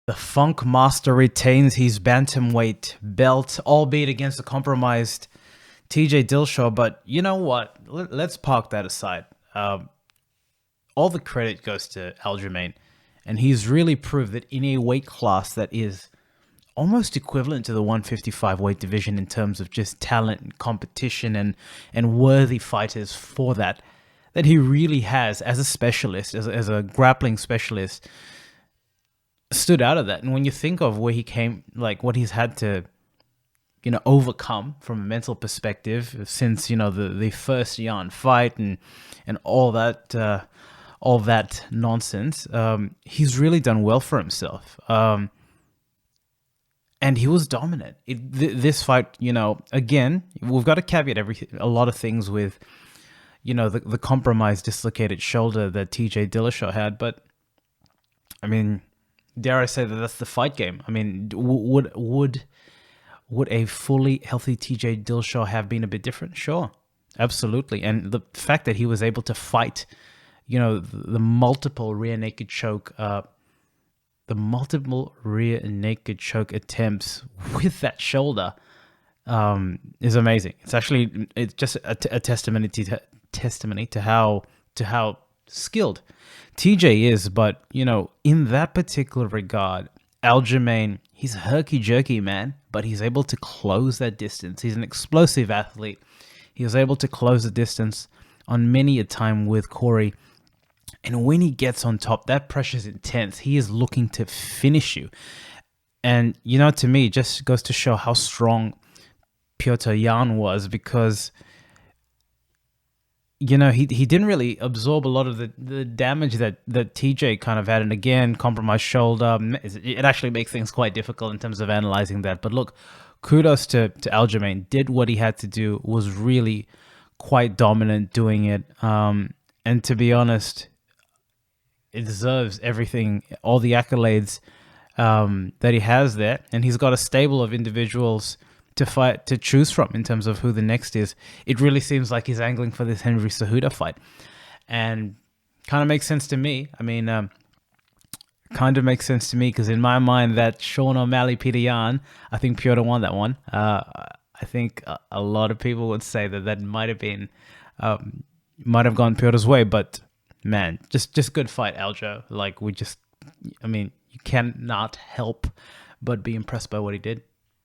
The Funk Master retains his bantamweight belt, albeit against a compromised TJ Dillashaw. But you know what? Let's park that aside. All the credit goes to Aljamain, and he's really proved that in a weight class that is almost equivalent to the 155 weight division in terms of just talent and competition and worthy fighters for that he really has, as a specialist, as a grappling specialist, stood out of that. And when you think of where he came, like what he's had to, overcome from a mental perspective since, the first Yan fight and all that nonsense, he's really done well for himself. And he was dominant. This fight, again, we've got to caveat a lot of things with, the compromised, dislocated shoulder that TJ Dillashaw had. But, I mean, dare I say that that's the fight game? I mean, would a fully healthy TJ Dillashaw have been a bit different? Sure, absolutely. And the fact that he was able to fight, the multiple rear naked choke attempts with that shoulder is amazing. It's just a testimony to how skilled TJ is. But in that particular regard, Aljamain, he's herky jerky, man, but he's able to close that distance. He's an explosive athlete. He was able to close the distance on many a time with Corey. And when he gets on top, that pressure is intense. He is looking to finish you. And, to me, it just goes to show how strong Petr Yan was, because, he didn't really absorb a lot of the damage that TJ kind of had. And again, compromised shoulder. It actually makes things quite difficult in terms of analyzing that. But look, kudos to Aljamain. Did what he had to do, was really quite dominant doing it. And to be honest, it deserves everything, all the accolades that he has there. And he's got a stable of individuals to choose from in terms of who the next is. It really seems like he's angling for this Henry Cejudo fight. And kind of makes sense to me. I mean, kind of makes sense to me because in my mind, that Sean O'Malley, Petr Yan, I think Petr won that one. I think a lot of people would say that might have gone Petr's way, but man, just good fight, Aljo. Like, you cannot help but be impressed by what he did.